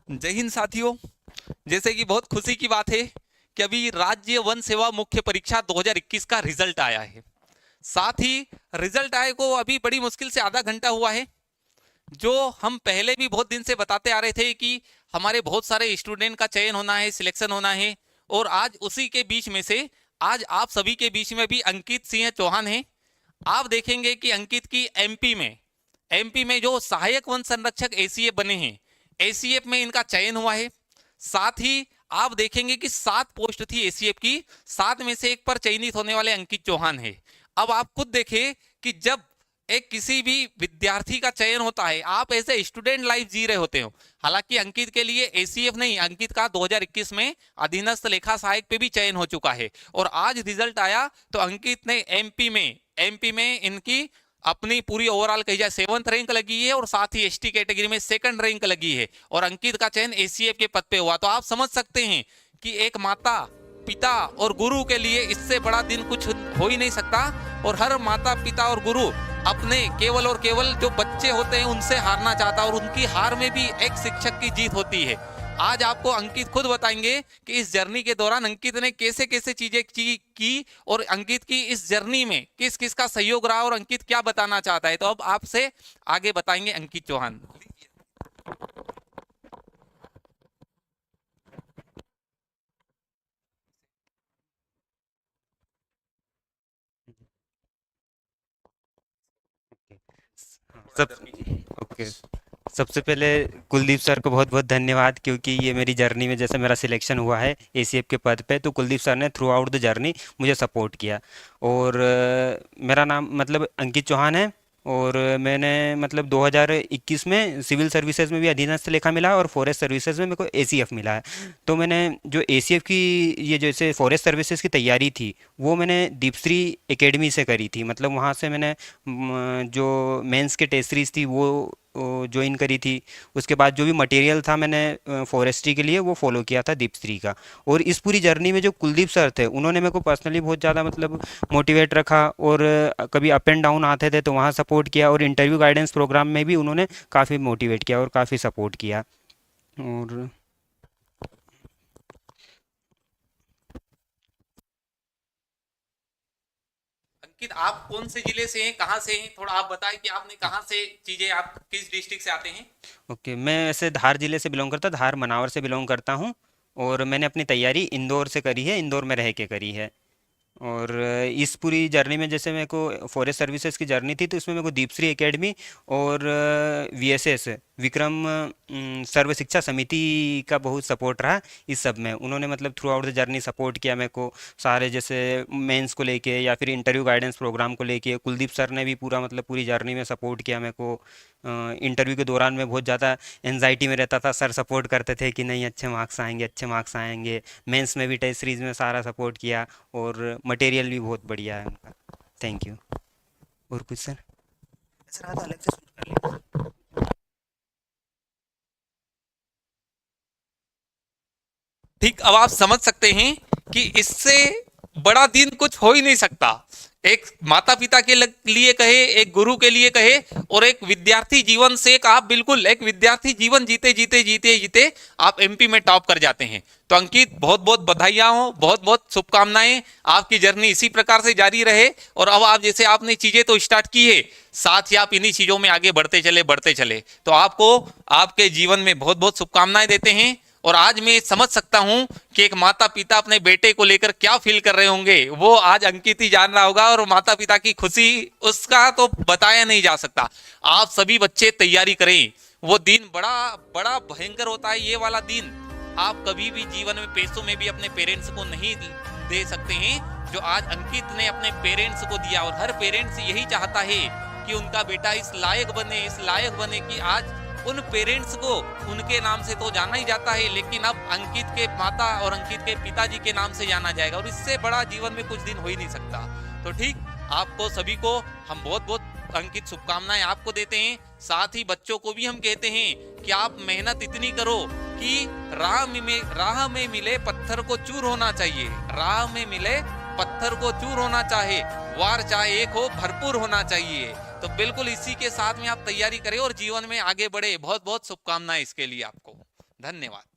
जय हिंद साथियों। जैसे कि बहुत खुशी की बात है कि अभी राज्य वन सेवा मुख्य परीक्षा 2021 का रिजल्ट आया है। साथ ही रिजल्ट आए को अभी बड़ी मुश्किल से आधा घंटा हुआ है। जो हम पहले भी बहुत दिन से बताते आ रहे थे कि हमारे बहुत सारे स्टूडेंट का चयन होना है, सिलेक्शन होना है, और आज उसी के बीच में से आज आप सभी के बीच में भी अंकित सिंह चौहान है। आप देखेंगे कि अंकित की एमपी में जो सहायक वन संरक्षक एसीएफ बने हैं, एसीएफ में इनका चयन हुआ है। साथ ही आप देखेंगे कि 7 पोस्ट थी एसीएफ की, 7 में से एक पर चयनित होने वाले अंकित चौहान है। अब आप खुद देखें कि जब एक किसी भी विद्यार्थी का चयन होता है, आप ऐसे स्टूडेंट लाइफ जी रहे होते हो। हालांकि अंकित के लिए एसीएफ नहीं, अंकित का 2021 में अधीनस्थ लेखा सहायक पे भी चयन हो चुका है। और आज रिजल्ट आया तो अंकित ने एमपी में इनकी अपनी पूरी ओवरऑल कही जाए 7th रैंक लगी है, और साथ ही एसटी कैटेगरी में 2nd रैंक लगी है, और अंकित का चयन एसीएफ के पद पे हुआ। तो आप समझ सकते हैं कि एक माता, पिता और गुरु के लिए इससे बड़ा दिन कुछ हो ही नहीं सकता। और हर माता, पिता और गुरु अपने केवल और केवल जो बच्चे होते हैं उनसे हारना चाहता है, और उनकी हार में भी एक शिक्षक की जीत होती है। आज आपको अंकित खुद बताएंगे कि इस जर्नी के दौरान अंकित ने कैसे कैसे चीजें की, और अंकित की इस जर्नी में किस किस का सहयोग रहा, और अंकित क्या बताना चाहता है। तो अब आपसे आगे बताएंगे अंकित चौहान। सब ओके। सबसे पहले कुलदीप सर को बहुत बहुत धन्यवाद, क्योंकि ये मेरी जर्नी में जैसे मेरा सिलेक्शन हुआ है एसीएफ के पद पे, तो कुलदीप सर ने थ्रू आउट द जर्नी मुझे सपोर्ट किया। और मेरा नाम मतलब अंकित चौहान है। और मैंने मतलब 2021 में सिविल सर्विसेज में भी अधीनस्थ लेखा मिला, और फॉरेस्ट सर्विसेज में मेरे को एसीएफ मिला है। तो मैंने जो एसीएफ की ये जैसे फॉरेस्ट सर्विसेज की तैयारी थी, वो मैंने दीपश्री एकेडमी से करी थी। मतलब वहाँ से मैंने जो मेंस के टेस्ट सीरीज थी वो ज्वाइन करी थी। उसके बाद जो भी मटेरियल था मैंने फॉरेस्ट्री के लिए वो फॉलो किया था दीपश्री का। और इस पूरी जर्नी में जो कुलदीप सर थे, उन्होंने मेरे को पर्सनली बहुत ज़्यादा मतलब मोटिवेट रखा। और कभी अप एंड डाउन आते थे तो वहाँ सपोर्ट किया, और इंटरव्यू गाइडेंस प्रोग्राम में भी उन्होंने काफ़ी मोटिवेट किया और काफ़ी सपोर्ट किया। और अंकित, आप कौन से जिले से हैं, कहाँ से हैं, थोड़ा आप बताएं कि आपने कहाँ से चीजें, आप किस डिस्ट्रिक्ट से आते हैं। ओके, मैं ऐसे धार जिले से बिलोंग करता, धार मनावर से बिलोंग करता हूँ। और मैंने अपनी तैयारी इंदौर से करी है, इंदौर में रह के करी है। और इस पूरी जर्नी में जैसे मेरे को फॉरेस्ट सर्विसेज की जर्नी थी, तो इसमें मेरे को दीपश्री एकेडमी और वीएसएस विक्रम सर्व शिक्षा समिति का बहुत सपोर्ट रहा। इस सब में उन्होंने मतलब through out the journey support किया मेरे को। सारे जैसे मेंस को लेके या फिर इंटरव्यू गाइडेंस प्रोग्राम को लेके कुलदीप सर ने भी पूरा मतलब पूरी जर्नी में सपोर्ट किया मेरे को। इंटरव्यू के दौरान मैं बहुत ज़्यादा एनजाइटी में रहता था, सर सपोर्ट करते थे कि नहीं अच्छे मार्क्स आएंगे, अच्छे मार्क्स आएंगे। मेंस में भी टेस्ट सीरीज में सारा सपोर्ट किया, और मटेरियल भी बहुत बढ़िया है उनका। Thank you. और कुछ सर? सर हाँ, तो अलग से switch कर लेंगे। ठीक, अब आप समझ सकते हैं कि इससे बड़ा दिन कुछ हो ही नहीं सकता। एक माता पिता के लिए कहे, एक गुरु के लिए कहे, और एक विद्यार्थी जीवन से एक आप बिल्कुल एक विद्यार्थी जीवन जीते जीते जीते जीते आप एमपी में टॉप कर जाते हैं। तो अंकित, बहुत बहुत बधाइयां हो, बहुत बहुत शुभकामनाएं। आपकी जर्नी इसी प्रकार से जारी रहे, और अब आप जैसे आपने चीजें तो स्टार्ट की है, साथ ही आप इन्हीं चीजों में आगे बढ़ते चले। तो आपको आपके जीवन में बहुत बहुत शुभकामनाएं देते हैं। और आज मैं समझ सकता हूं कि एक माता पिता अपने बेटे को लेकर क्या फील कर रहे होंगे, वो आज अंकित ही जान रहा होगा। और माता पिता की खुशी, उसका तो बताया नहीं जा सकता। आप सभी बच्चे तैयारी करें, वो दिन बड़ा बड़ा भयंकर होता है। ये वाला दिन आप कभी भी जीवन में पैसों में भी अपने पेरेंट्स को नहीं दे सकते हैं, जो आज अंकित ने अपने पेरेंट्स को दिया। और हर पेरेंट्स यही चाहता है कि उनका बेटा इस लायक बने, इस लायक बने कि आज उन पेरेंट्स को उनके नाम से तो जाना ही जाता है, लेकिन अब अंकित के माता और अंकित के पिताजी के नाम से जाना जाएगा। और इससे बड़ा जीवन में कुछ दिन हो ही नहीं सकता। तो ठीक, आपको सभी को हम बहुत बहुत अंकित शुभकामनाएं आपको देते हैं। साथ ही बच्चों को भी हम कहते हैं कि आप मेहनत इतनी करो कि राह में मिले पत्थर को चूर होना चाहिए, राह में मिले पत्थर को चूर होना चाहे, वार चाहे एक हो, भरपूर होना चाहिए। तो बिल्कुल इसी के साथ में आप तैयारी करें और जीवन में आगे बढ़े। बहुत बहुत शुभकामनाएं इसके लिए आपको। धन्यवाद।